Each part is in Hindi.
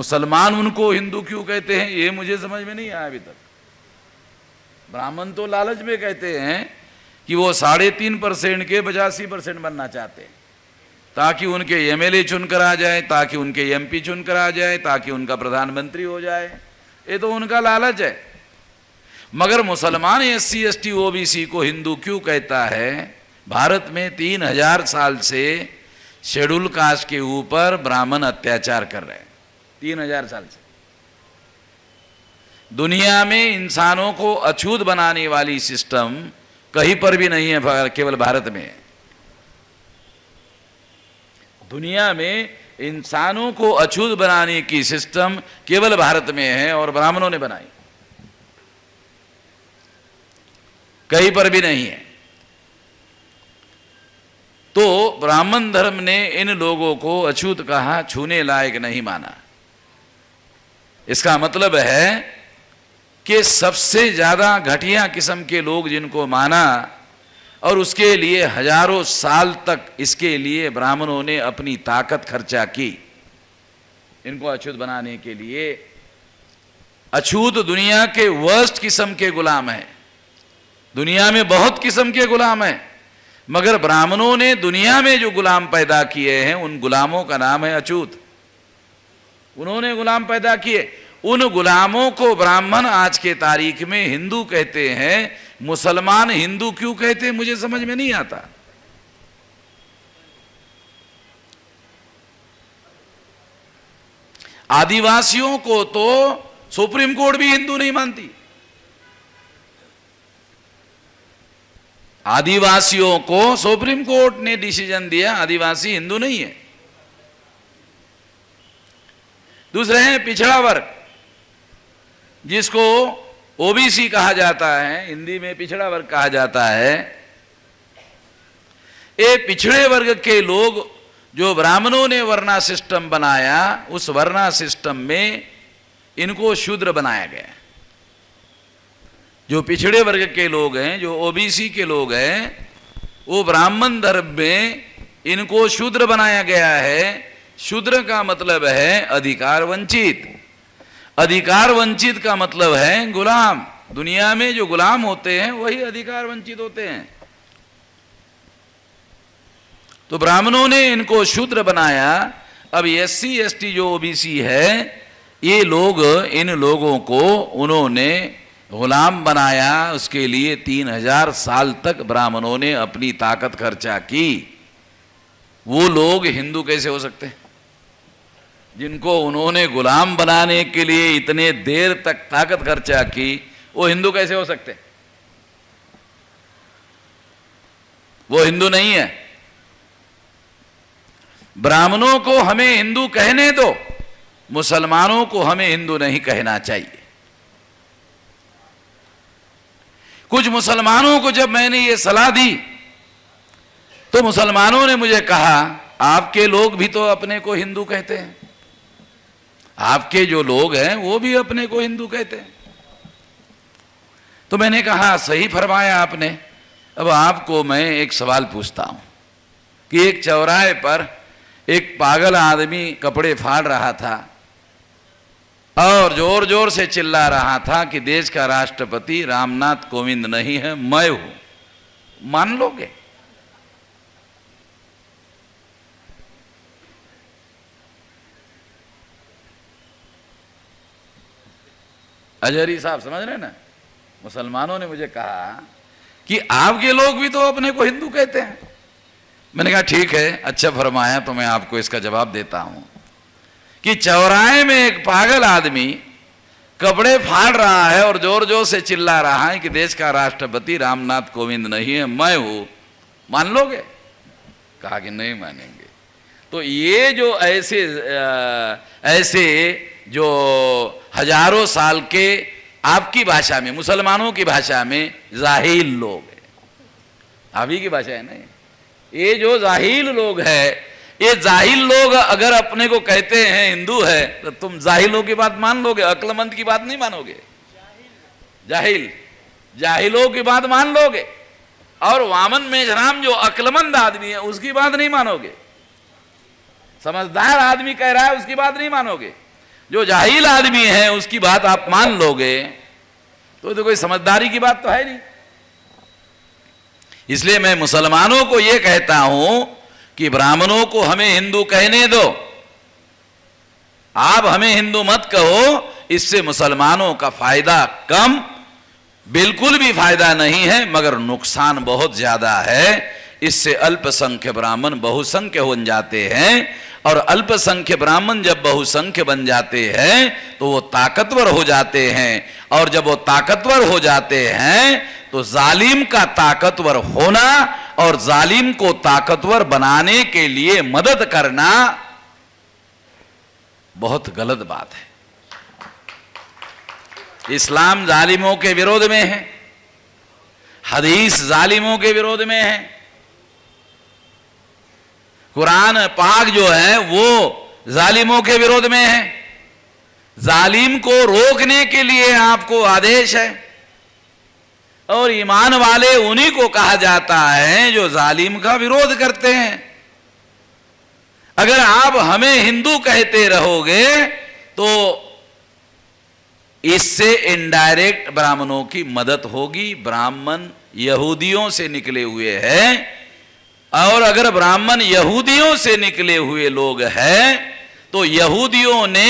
मुसलमान उनको हिंदू क्यों कहते हैं ये मुझे समझ में नहीं आया अभी तक। ब्राह्मण तो लालच में कहते हैं कि वो 3.5% के 85% बनना चाहते हैं, ताकि उनके एमएलए चुनकर आ जाए, ताकि उनके एमपी चुनकर आ जाए, ताकि उनका प्रधानमंत्री हो जाए। ये तो उनका लालच है। मगर मुसलमान SC ST OBC को हिंदू क्यों कहता है? भारत में 3000 साल से शेड्यूल कास्ट के ऊपर ब्राह्मण अत्याचार कर रहे हैं। 3000 साल से दुनिया में इंसानों को अछूत बनाने वाली सिस्टम कहीं पर भी नहीं है, केवल भारत में है। दुनिया में इंसानों को अछूत बनाने की सिस्टम केवल भारत में है और ब्राह्मणों ने बनाई, कहीं पर भी नहीं है। तो ब्राह्मण धर्म ने इन लोगों को अछूत कहा, छूने लायक नहीं माना। इसका मतलब है कि सबसे ज्यादा घटिया किस्म के लोग जिनको माना, और उसके लिए हजारों साल तक इसके लिए ब्राह्मणों ने अपनी ताकत खर्चा की, इनको अछूत बनाने के लिए। अछूत दुनिया के वर्स्ट किस्म के गुलाम हैं। दुनिया में बहुत किस्म के गुलाम हैं, मगर ब्राह्मणों ने दुनिया में जो गुलाम पैदा किए हैं उन गुलामों का नाम है अछूत। उन्होंने गुलाम पैदा किए, उन गुलामों को ब्राह्मण आज के तारीख में हिंदू कहते हैं। मुसलमान हिंदू क्यों कहते हैं मुझे समझ में नहीं आता। आदिवासियों को तो सुप्रीम कोर्ट भी हिंदू नहीं मानती। आदिवासियों को सुप्रीम कोर्ट ने डिसीजन दिया आदिवासी हिंदू नहीं है। दूसरे हैं पिछड़ा वर्ग, जिसको ओबीसी कहा जाता है, हिंदी में पिछड़ा वर्ग कहा जाता है। ये पिछड़े वर्ग के लोग जो ब्राह्मणों ने वर्णा सिस्टम बनाया, उस वर्णा सिस्टम में इनको शूद्र बनाया गया। जो पिछड़े वर्ग के लोग हैं, जो ओबीसी के लोग हैं, वो ब्राह्मण धर्म में इनको शूद्र बनाया गया है। शूद्र का मतलब है अधिकार वंचित। अधिकार वंचित का मतलब है गुलाम। दुनिया में जो गुलाम होते हैं वही अधिकार वंचित होते हैं। तो ब्राह्मणों ने इनको शूद्र बनाया। अब SC ST जो OBC है, ये लोग, इन लोगों को उन्होंने गुलाम बनाया। उसके लिए 3000 साल तक ब्राह्मणों ने अपनी ताकत खर्चा की। वो लोग हिंदू कैसे हो सकते हैं जिनको उन्होंने गुलाम बनाने के लिए इतने देर तक ताकत खर्चा की? वो हिंदू कैसे हो सकते? वो हिंदू नहीं है। ब्राह्मणों को हमें हिंदू कहने दो, मुसलमानों को हमें हिंदू नहीं कहना चाहिए। कुछ मुसलमानों को जब मैंने ये सलाह दी तो मुसलमानों ने मुझे कहा, आपके लोग भी तो अपने को हिंदू कहते हैं, आपके जो लोग हैं वो भी अपने को हिंदू कहते हैं। तो मैंने कहा सही फरमाया आपने। अब आपको मैं एक सवाल पूछता हूं कि एक चौराहे पर एक पागल आदमी कपड़े फाड़ रहा था और जोर जोर से चिल्ला रहा था कि देश का राष्ट्रपति रामनाथ कोविंद नहीं है, मैं हूं। मान लोगे? अजहरी साहब समझ रहे ना? मुसलमानों ने मुझे कहा कि आपके लोग भी तो अपने को हिंदू कहते हैं। मैंने कहा ठीक है, अच्छा फरमाया, तो मैं आपको इसका जवाब देता हूं कि चौराहे में एक पागल आदमी कपड़े फाड़ रहा है और जोर जोर से चिल्ला रहा है कि देश का राष्ट्रपति रामनाथ कोविंद नहीं है, मैं हूं। मान लोगे? कहा कि नहीं मानेंगे। तो ये जो ऐसे जो हजारों साल के, आपकी भाषा में, मुसलमानों की भाषा में जाहिल लोग हैं, आप ही की भाषा है ना, ये जो जाहिल लोग है, ये जाहिल लोग अगर अपने को कहते हैं हिंदू है तो तुम जाहिलों की बात मान लोगे, अक्लमंद की बात नहीं मानोगे। जाहिलों की बात मान लोगे, और वामन मेघराम जो अक्लमंद आदमी है उसकी बात नहीं मानोगे। समझदार आदमी कह रहा है उसकी बात नहीं मानोगे। जो जाहिल आदमी है उसकी बात आप मान लोगे तो कोई समझदारी की बात तो है नहीं। इसलिए मैं मुसलमानों को यह कहता हूं कि ब्राह्मणों को हमें हिंदू कहने दो, आप हमें हिंदू मत कहो, इससे मुसलमानों का फायदा कम, बिल्कुल भी फायदा नहीं है, मगर नुकसान बहुत ज्यादा है। इससे अल्पसंख्य ब्राह्मण बहुसंख्य बन जाते हैं, और अल्पसंख्य ब्राह्मण जब बहुसंख्य बन जाते हैं तो वो ताकतवर हो जाते हैं, और जब वो ताकतवर हो जाते हैं तो जालिम का ताकतवर होना और जालिम को ताकतवर बनाने के लिए मदद करना बहुत गलत बात है। इस्लाम जालिमों के विरोध में है, हदीस जालिमों के विरोध में है, कुरान पाक जो है वो जालिमों के विरोध में है। जालिम को रोकने के लिए आपको आदेश है, और ईमान वाले उन्हीं को कहा जाता है जो जालिम का विरोध करते हैं। अगर आप हमें हिंदू कहते रहोगे तो इससे इनडायरेक्ट ब्राह्मणों की मदद होगी। ब्राह्मण यहूदियों से निकले हुए हैं, और अगर ब्राह्मण यहूदियों से निकले हुए लोग हैं तो यहूदियों ने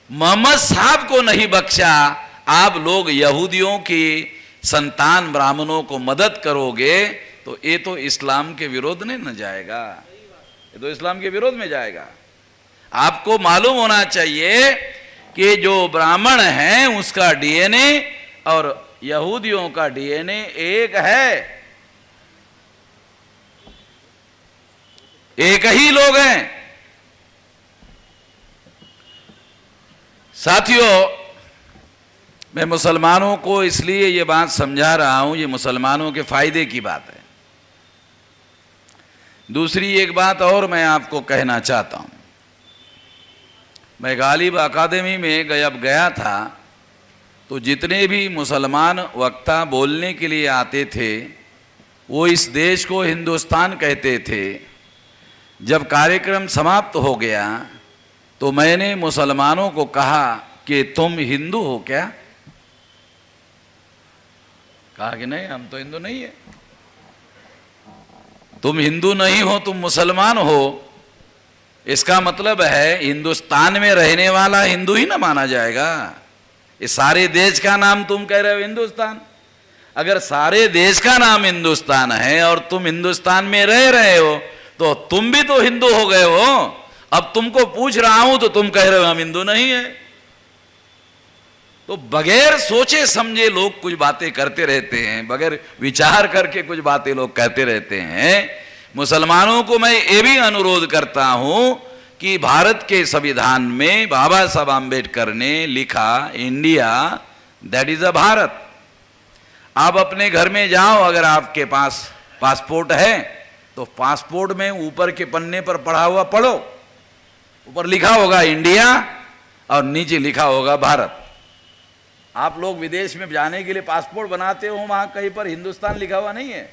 मोहम्मद साहब को नहीं बख्शा। आप लोग यहूदियों की संतान ब्राह्मणों को मदद करोगे तो ये तो इस्लाम के विरोध में न जाएगा, ये तो इस्लाम के विरोध में जाएगा। आपको मालूम होना चाहिए कि जो ब्राह्मण है उसका डीएनए और यहूदियों का डीएनए एक है, एक ही लोग हैं। साथियों, मैं मुसलमानों को इसलिए ये बात समझा रहा हूं, ये मुसलमानों के फायदे की बात है। दूसरी एक बात और मैं आपको कहना चाहता हूं। मैं गालिब अकादमी में जब गया था तो जितने भी मुसलमान वक्ता बोलने के लिए आते थे वो इस देश को हिंदुस्तान कहते थे। जब कार्यक्रम समाप्त हो गया तो मैंने मुसलमानों को कहा कि तुम हिंदू हो क्या? कहा कि नहीं, हम तो हिंदू नहीं है। तुम हिंदू नहीं हो, तुम मुसलमान हो, इसका मतलब है हिंदुस्तान में रहने वाला हिंदू ही ना माना जाएगा। इस सारे देश का नाम तुम कह रहे हो हिंदुस्तान। अगर सारे देश का नाम हिंदुस्तान है और तुम हिंदुस्तान में रह रहे हो तो तुम भी तो हिंदू हो गए हो। अब तुमको पूछ रहा हूं तो तुम कह रहे हो हम हिंदू नहीं है। तो बगैर सोचे समझे लोग कुछ बातें करते रहते हैं, बगैर विचार करके कुछ बातें लोग कहते रहते हैं। मुसलमानों को मैं ये भी अनुरोध करता हूं कि भारत के संविधान में बाबा साहब आम्बेडकर ने लिखा India that is a Bharat. आप अपने घर में जाओ, अगर आपके पास पासपोर्ट है तो पासपोर्ट में ऊपर के पन्ने पर पढ़ा हुआ पढ़ो, ऊपर लिखा होगा इंडिया और नीचे लिखा होगा भारत। आप लोग विदेश में जाने के लिए पासपोर्ट बनाते हो, वहां कहीं पर हिंदुस्तान लिखा हुआ नहीं है,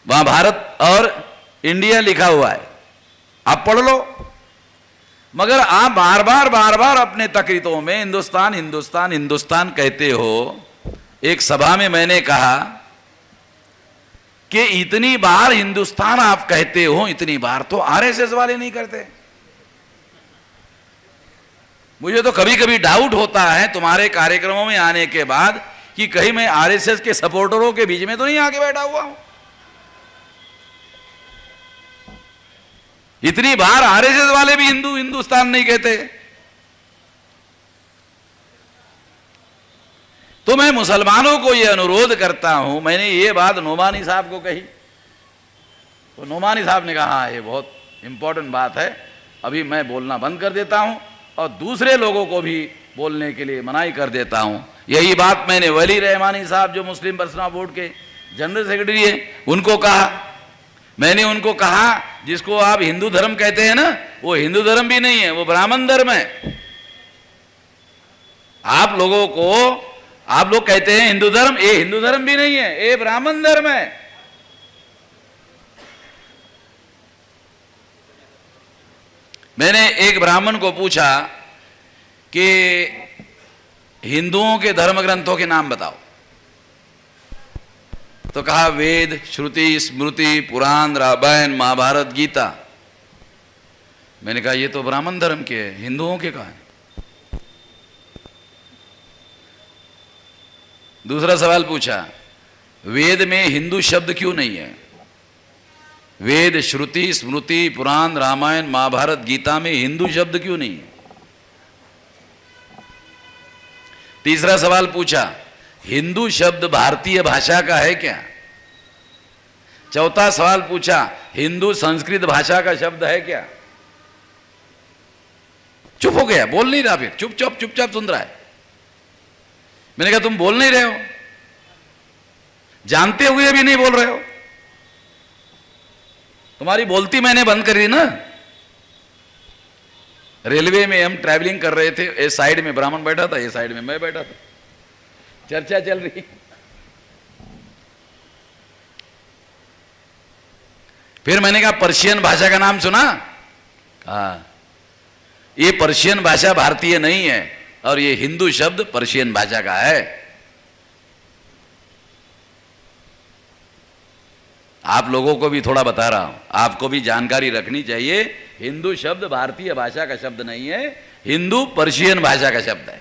वहां भारत और इंडिया लिखा हुआ है, आप पढ़ लो। मगर आप बार बार अपने तकरीरों में हिंदुस्तान हिंदुस्तान हिंदुस्तान कहते हो। एक सभा में मैंने कहा कि इतनी बार हिंदुस्तान आप कहते हो, इतनी बार तो आरएसएस वाले नहीं करते। मुझे तो कभी कभी डाउट होता है तुम्हारे कार्यक्रमों में आने के बाद कि कहीं मैं आरएसएस के सपोर्टरों के बीच में तो नहीं आके बैठा हुआ हूं। इतनी बार आरएसएस वाले भी हिंदुस्तान नहीं कहते। तो मैं मुसलमानों को यह अनुरोध करता हूं, मैंने ये बात नोमानी साहब को कही तो नोमानी साहब ने कहा ये बहुत इंपॉर्टेंट बात है, अभी मैं बोलना बंद कर देता हूं और दूसरे लोगों को भी बोलने के लिए मनाही कर देता हूं। यही बात मैंने वली रहमानी साहब जो मुस्लिम पर्सनल बोर्ड के जनरल सेक्रेटरी है उनको कहा। मैंने उनको कहा जिसको आप हिंदू धर्म कहते हैं ना, वो हिंदू धर्म भी नहीं है, वो ब्राह्मण धर्म है। आप लोग कहते हैं हिंदू धर्म, ये हिंदू धर्म भी नहीं है, ये ब्राह्मण धर्म है। मैंने एक ब्राह्मण को पूछा कि हिंदुओं के धर्म ग्रंथों के नाम बताओ, तो कहा वेद, श्रुति, स्मृति, पुराण, रामायण, महाभारत, गीता। मैंने कहा ये तो ब्राह्मण धर्म के हैं, हिंदुओं के कहाँ है? दूसरा सवाल पूछा, वेद में हिंदू शब्द क्यों नहीं है? वेद, श्रुति, स्मृति, पुराण, रामायण, महाभारत, गीता में हिंदू शब्द क्यों नहीं है? तीसरा सवाल पूछा, हिंदू शब्द भारतीय भाषा का है क्या? चौथा सवाल पूछा, हिंदू संस्कृत भाषा का शब्द है क्या? चुप हो गया, बोल नहीं रहा, फिर चुपचाप सुन रहा है। मैंने कहा तुम बोल नहीं रहे हो, जानते हुए भी नहीं बोल रहे हो। तुम्हारी बोलती मैंने बंद कर दी ना। रेलवे में हम ट्रैवलिंग कर रहे थे, इस साइड में ब्राह्मण बैठा था, ये साइड में मैं बैठा था, चर्चा चल रही। फिर मैंने कहा पर्शियन भाषा का नाम सुना? हाँ, ये पर्शियन भाषा भारतीय नहीं है और ये हिंदू शब्द पर्शियन भाषा का है। आप लोगों को भी थोड़ा बता रहा हूं, आपको भी जानकारी रखनी चाहिए। हिंदू शब्द भारतीय भाषा का शब्द नहीं है, हिंदू पर्शियन भाषा का शब्द है।